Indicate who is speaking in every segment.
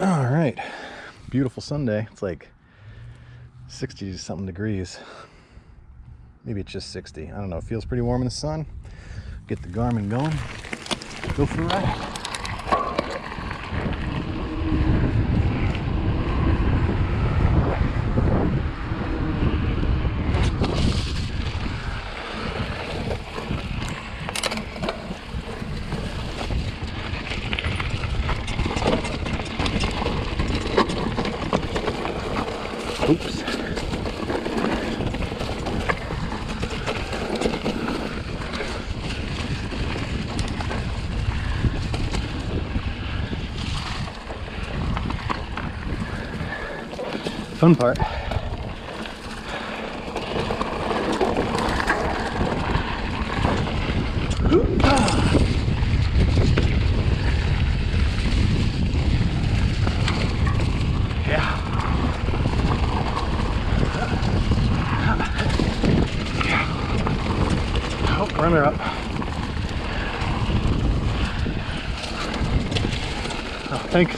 Speaker 1: All right, beautiful Sunday. It's like 60 something degrees. Maybe it's just 60. I don't know. It feels pretty warm in the sun. Get the Garmin going. Go for a ride. Oops. Fun part. Runner up. Oh, thanks.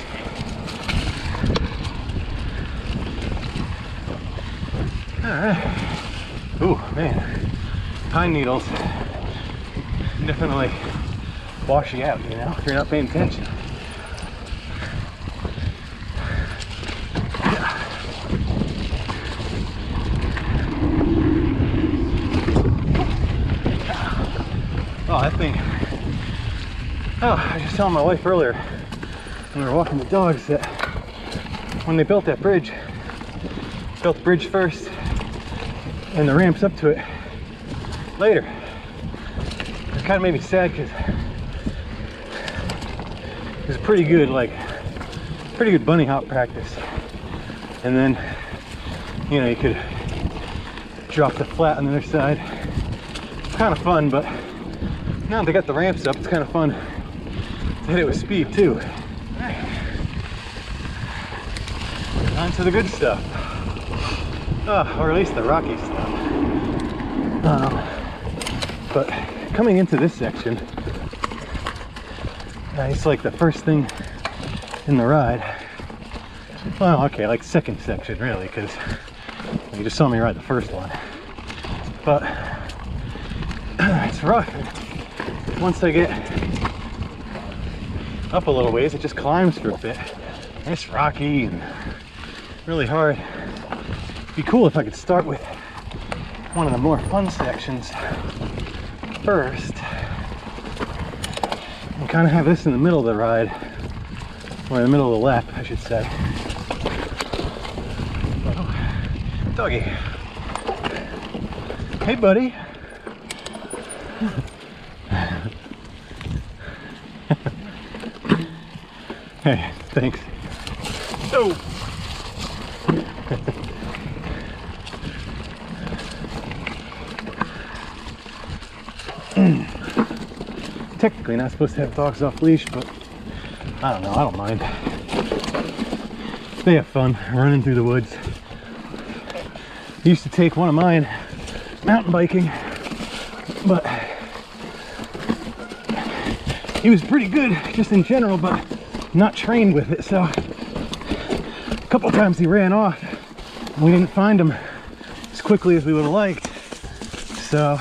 Speaker 1: Alright. Ooh, man. Pine needles definitely wash you out, you know, if you're not paying attention. Oh, that thing. Oh, I was just telling my wife earlier when we were walking the dogs that when they built that bridge, built the bridge first and the ramps up to it later. It kind of made me sad because it was pretty good bunny hop practice. And then, you know, you could drop the flat on the other side. It's kind of fun, but now that they got the ramps up, it's kind of fun to hit it with speed too. On to the good stuff. Or at least the rocky stuff. But coming into this section, it's like the first thing in the ride. Well, okay, like second section really, because you just saw me ride the first one. But it's rough. Once I get up a little ways, it just climbs for a bit. And it's rocky and really hard. It'd be cool if I could start with one of the more fun sections first and kind of have this in the middle of the ride, or in the middle of the lap, I should say. Oh, doggy. Hey, buddy. Hey, thanks. Oh. Technically not supposed to have dogs off leash, but I don't know, I don't mind. They have fun running through the woods. I used to take one of mine mountain biking, but he was pretty good just in general, but not trained with it, so a couple times he ran off and we didn't find him as quickly as we would have liked, so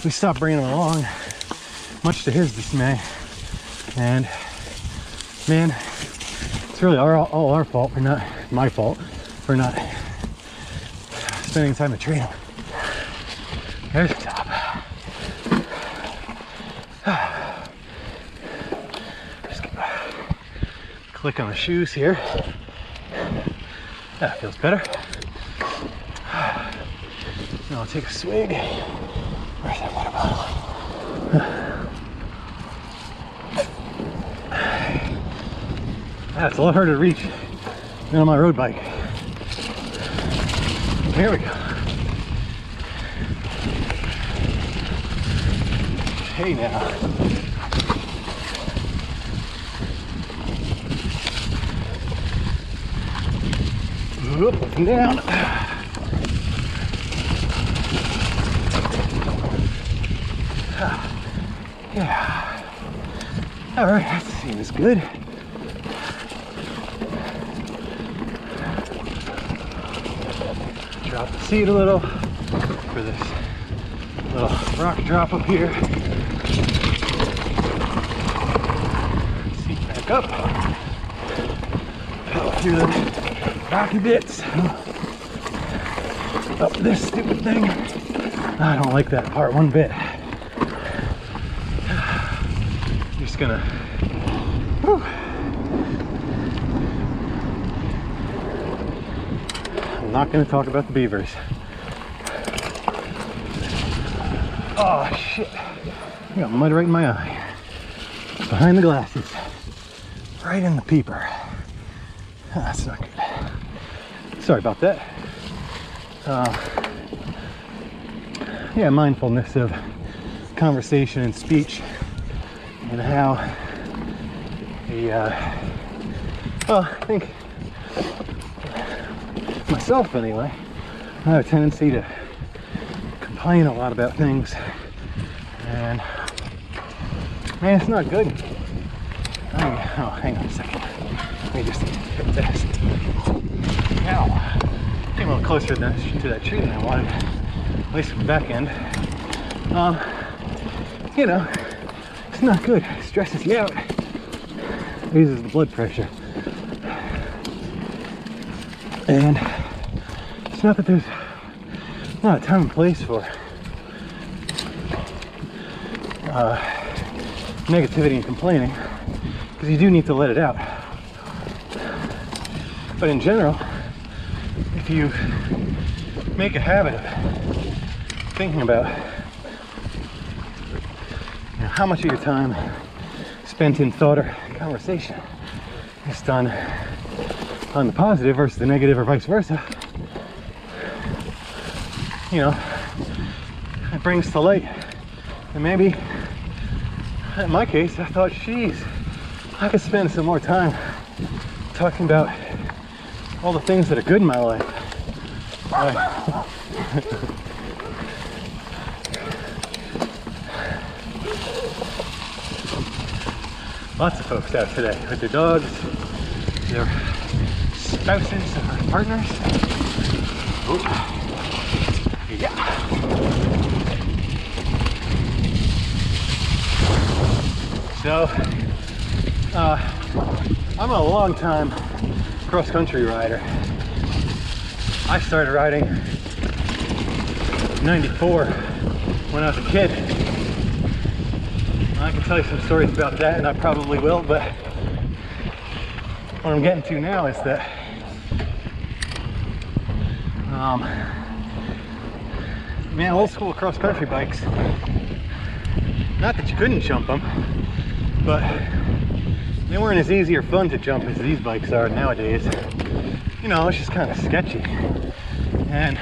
Speaker 1: we stopped bringing him along, much to his dismay. And man, it's really all our fault for not, my fault for not spending time to train him. There's the top. Just click on the shoes here. That feels better. Now I'll take a swig. Where's that water bottle? It's a lot harder to reach than on my road bike. There we go. Hey now. Up and down. Yeah. All right, that seems good. drop the seat a little for this little rock drop up here. Seat back up. Pedal through the rocky bits. Up this stupid thing. I don't like that part one bit. Just gonna. Whew. I'm not gonna talk about the beavers. Oh shit! I got mud right in my eye. Behind the glasses. Right in the peeper. That's not good. Sorry about that. Yeah, mindfulness of conversation and speech, and how well, I think myself anyway, I have a tendency to complain a lot about things, and man, it's not good. Oh, hang on a second. Let me just hit this. Ow. Came a little closer to that tree than I wanted, at least from the back end. You know, it's not good. It stresses you out. Raises the blood pressure. And it's not that there's not a time and place for negativity and complaining, because you do need to let it out. But in general, if you make a habit of thinking about, you know, how much of your time spent in thought or conversation is done on the positive versus the negative, or vice versa, you know, it brings to light. And maybe in my case, I thought, geez, I could spend some more time talking about all the things that are good in my life. Lots of folks out today with their dogs, their spouses, or partners. Ooh. Yeah. So, I'm a long time cross-country rider. I started riding in '94 when I was a kid. I can tell you some stories about that, and I probably will, but what I'm getting to now is that man, old school cross-country bikes, not that you couldn't jump them, but they weren't as easy or fun to jump as these bikes are nowadays. You know, it's just kind of sketchy. And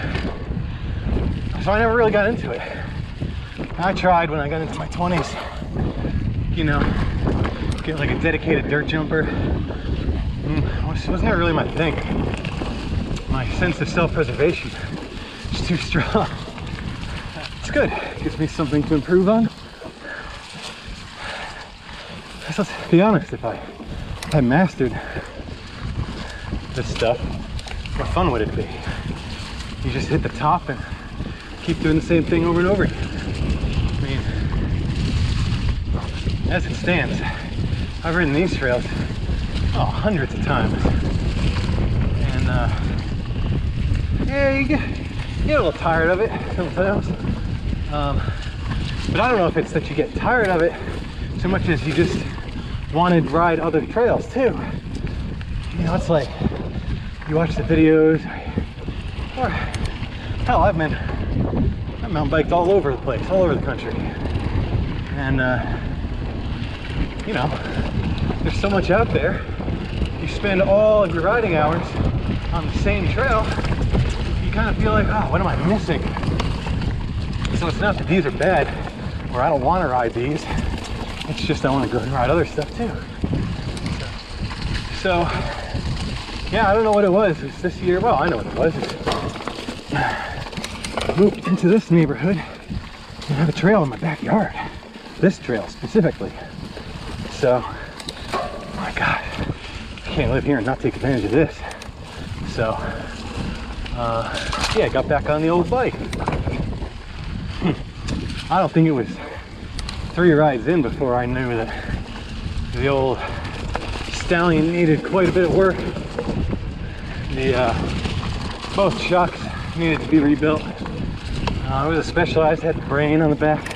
Speaker 1: so I never really got into it. I tried when I got into my 20s, you know, get like a dedicated dirt jumper. It was never really my thing. My sense of self-preservation is too strong. It's good. It gives me something to improve on. So let's be honest, if I had mastered this stuff, what fun would it be? You just hit the top and keep doing the same thing over and over again. I mean, as it stands, I've ridden these trails hundreds of times, and yeah, you get a little tired of it sometimes, but I don't know if it's that you get tired of it so much as you just want to ride other trails too. You know, it's like you watch the videos, or hell, I've mountain biked all over the place, all over the country, and you know, there's so much out there. You spend all of your riding hours on the same trail, you kind of feel like, oh, what am I missing? So it's not that these are bad, or I don't want to ride these. It's just I want to go and ride other stuff too. So yeah, I don't know what it was. It's this year. Well, I know what it was. I moved into this neighborhood and I have a trail in my backyard. This trail specifically. So, oh my God, I can't live here and not take advantage of this. So, Yeah, I got back on the old bike. I don't think it was 3 rides in before I knew that the old Stallion needed quite a bit of work. Both shocks needed to be rebuilt. It was a Specialized, had the brain on the back,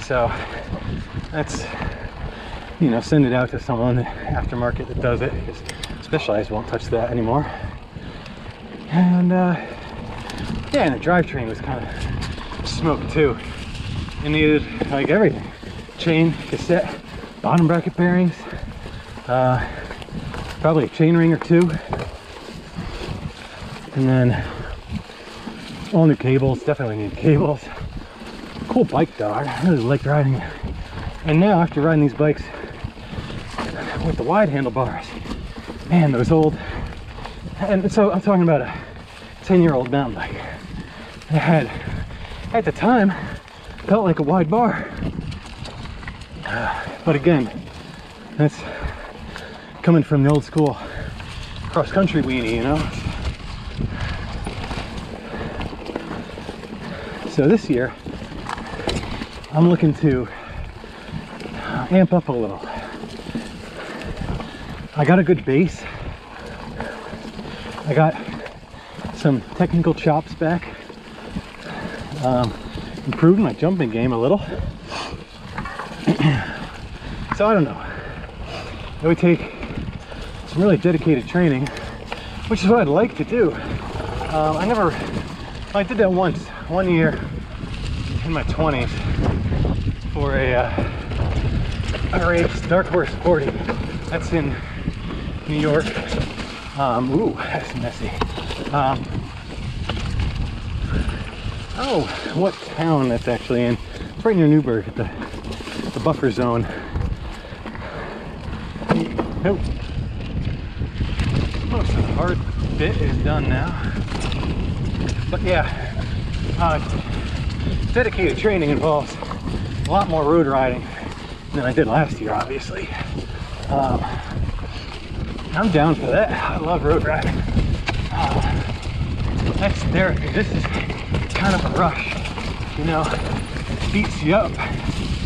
Speaker 1: so that's, you know, send it out to someone aftermarket that does it, because Specialized won't touch that anymore. And yeah, and the drivetrain was kind of smoked too. It needed like everything: chain, cassette, bottom bracket bearings, probably a chain ring or two, and then all new cables. Definitely need cables. Cool bike though, I really liked riding it. And now after riding these bikes with the wide handlebars, man, those old, and so I'm talking about a 10-year-old mountain bike. It had, at the time, felt like a wide bar. But again, that's coming from the old school cross-country weenie, you know? So this year, I'm looking to amp up a little. I got a good base. I got some technical chops back. Improving my jumping game a little. So I don't know. It would take some really dedicated training, which is what I'd like to do. I did that once, 1 year in my 20s for a race, Dark Horse 40. That's in New York. Ooh, that's messy. Oh, what town that's actually in? It's right near Newburgh at the buffer zone. Nope. Most of the hard bit is done now. But yeah, dedicated training involves a lot more road riding than I did last year, obviously. I'm down for that. I love road riding. That's therapy. This is kind of a rush, you know, beats you up,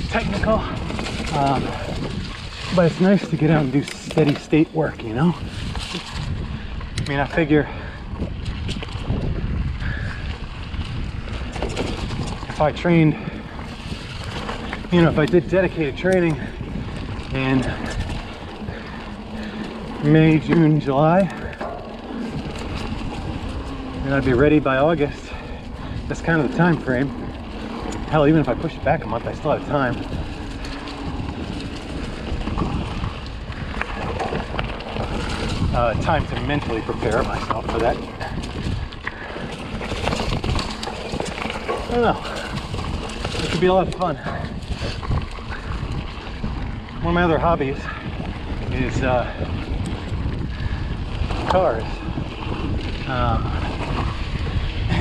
Speaker 1: technical, but it's nice to get out and do steady state work, you know? I mean, I figure if I trained, you know, if I did dedicated training in May, June, July, then I'd be ready by August. That's kind of the time frame. Hell, even if I push it back a month, I still have time. Time to mentally prepare myself for that. I don't know. It could be a lot of fun. One of my other hobbies is cars.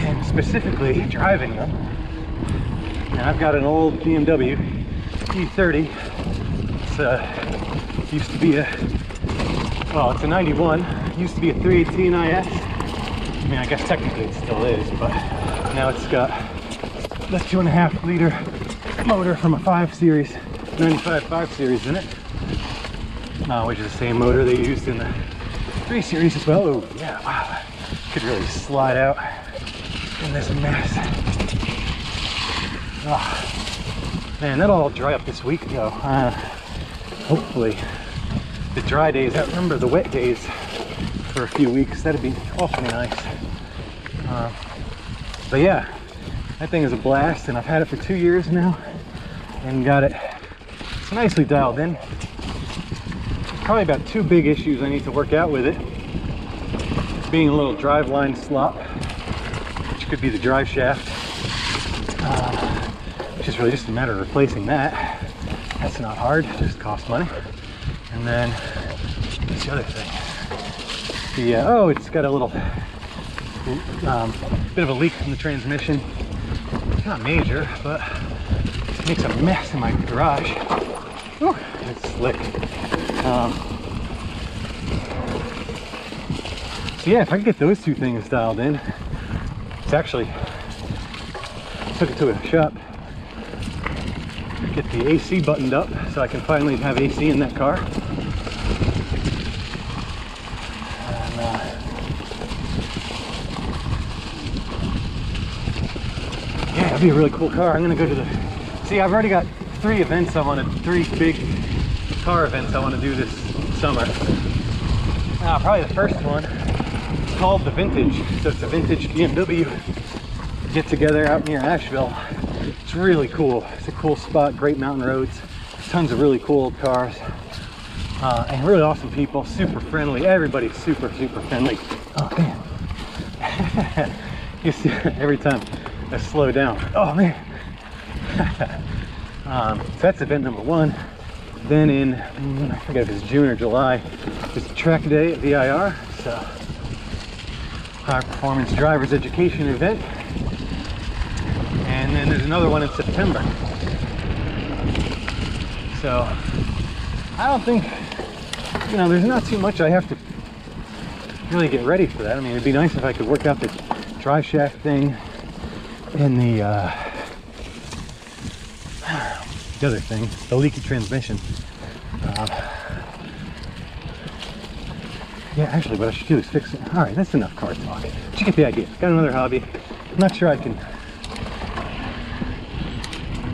Speaker 1: And specifically driving them. And I've got an old BMW E30. It's used to be a, well, it's a 91. Used to be a 318 IS. I mean, I guess technically it still is, but now it's got the 2.5 liter motor from a 5 Series, 95 5 Series in it, which is the same motor they used in the 3 Series as well. Oh yeah, wow, could really slide out in this mess. Oh, man, that'll all dry up this week though. Hopefully the dry days outnumber the wet days for a few weeks. That'd be awfully nice. But yeah, that thing is a blast, and I've had it for 2 years now and got it nicely dialed in. Probably about 2 big issues I need to work out with it. Being a little drive line slop, which could be the drive shaft, which is really just a matter of replacing that. That's not hard, it just costs money. And then what's the other thing? Oh, it's got a little bit of a leak in the transmission. It's not major, but it makes a mess in my garage. Whew, it's slick. So yeah, if I could get those 2 things dialed in, actually took it to a shop, get the AC buttoned up so I can finally have AC in that car. And, yeah, it'd be a really cool car. I'm gonna go to the, see, I've already got 3 events I want to, 3 big car events I want to do this summer. Probably the first one is called the Vintage. So it's a vintage BMW get together out near Asheville. It's really cool. It's a cool spot, great mountain roads, tons of really cool old cars, and really awesome people, super friendly. Everybody's super friendly. Oh man. You see, every time I slow down, oh man. So that's event number 1. Then in, I forget if it's June or July, it's track day at VIR. So high performance drivers education event. And then there's another one in September. So I don't think, you know, there's not too much I have to really get ready for that. I mean, it'd be nice if I could work out the drive shaft thing and the other thing, the leaky transmission. Yeah, actually what I should do is fix it. All right, that's enough car talk. But you get the idea. Got another hobby. I'm not sure I can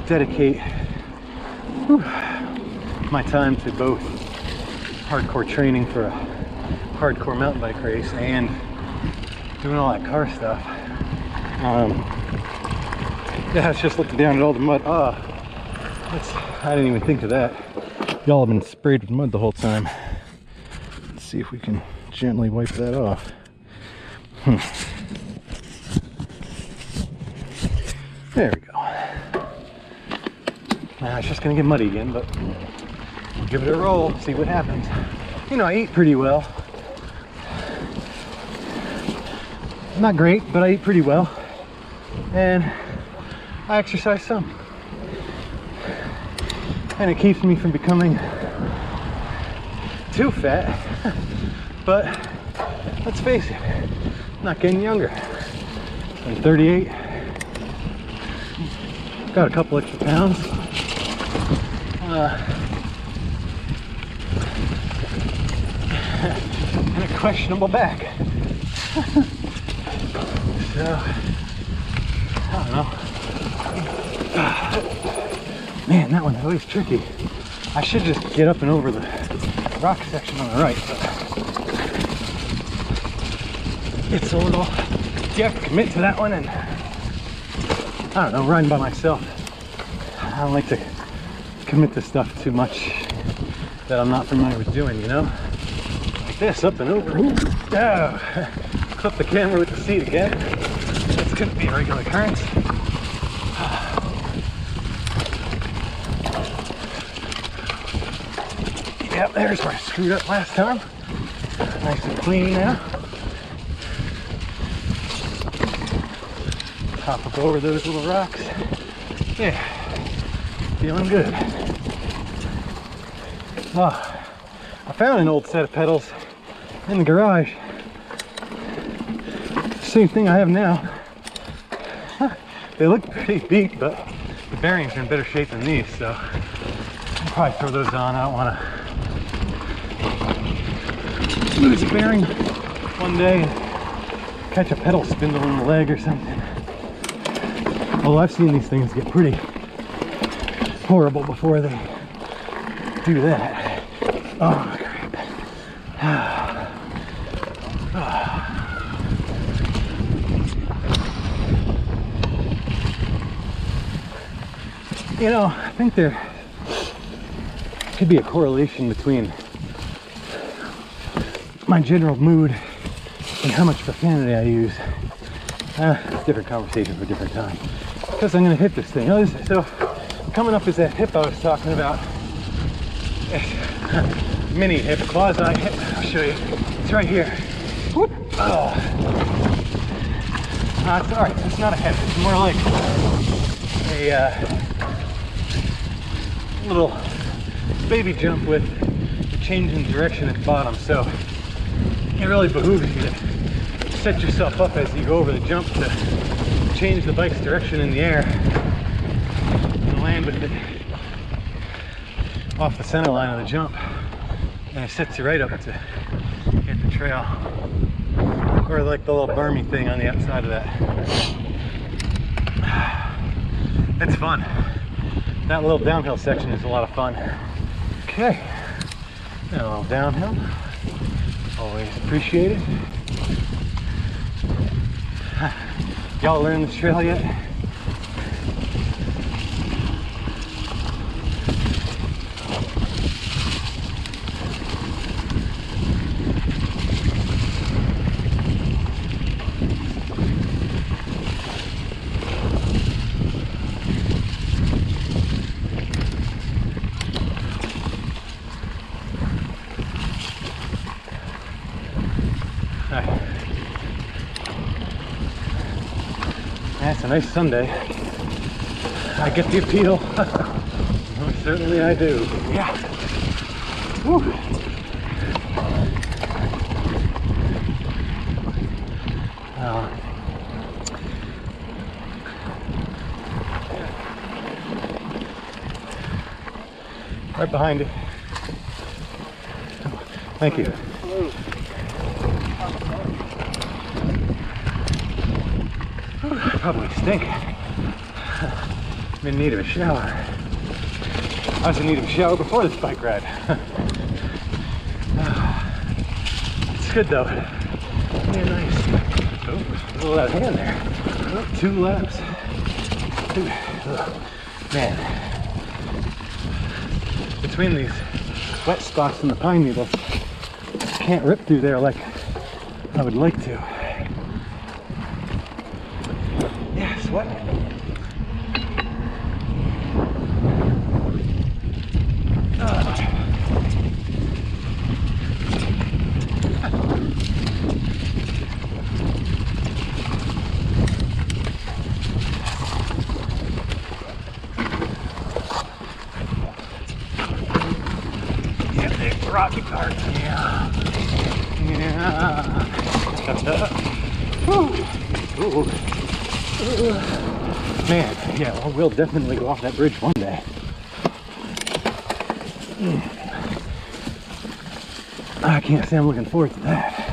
Speaker 1: dedicate my time to both hardcore training for a hardcore mountain bike race and doing all that car stuff. Yeah, I was just looking down at all the mud. I didn't even think of that. Y'all have been sprayed with mud the whole time. Let's see if we can gently wipe that off. There we go. Now it's just gonna get muddy again, but we'll give it a roll, see what happens. You know, I eat pretty well. Not great, but I eat pretty well. And I exercise some. And it keeps me from becoming too fat. But let's face it, I'm not getting younger. I'm 38. Got a couple extra pounds. And a questionable back. So, I don't know. Man, that one's always tricky. I should just get up and over the rock section on the right, but it's a little, you have to commit to that one, and I don't know, riding by myself, I don't like to commit to stuff too much that I'm not familiar with doing, you know? Like this, up and over. Oh, clip the camera with the seat again. This couldn't be a regular occurrence. Yep, there's where I screwed up last time. Nice and clean now. Hop up over those little rocks. Yeah, feeling good. Oh, I found an old set of pedals in the garage. Same thing I have now. They look pretty beat, but the bearings are in better shape than these, so I'll probably throw those on. I don't want to lose a bearing one day and catch a pedal spindle in the leg or something. Although I've seen these things get pretty horrible before they do that. Oh crap. You know, I think there could be a correlation between my general mood and how much profanity I use. Different conversation for a different time. Because I'm going to hit this thing. Oh, so coming up is that hip I was talking about. Mini hip, quasi hip. I'll show you. It's right here. Whoop. Oh. It's all right. It's not a hip. It's more like a little baby jump with a change in direction at the bottom. So it really behooves you to set yourself up as you go over the jump to change the bike's direction in the air and land with it off the center line of the jump, and it sets you right up to hit the trail, or like the little bermy thing on the outside of that. It's fun. That little downhill section is a lot of fun. Okay, now a little downhill, always appreciated. Y'all learn this trail yet? It's a nice Sunday. I get the appeal. Most certainly I do. Yeah. Woo. Right behind you. Thank you. Probably stink. I'm in need of a shower. I was in need of a shower before this bike ride. It's good though. Yeah, nice. Oh, a little out of hand there. Oh, 2 laps. Man. Between these wet spots and the pine needles, I can't rip through there like I would like to. What? Yeah, big rocky part. Yeah. Yeah. Ooh. Man, yeah, well, we'll definitely go off that bridge one day. I can't say I'm looking forward to that.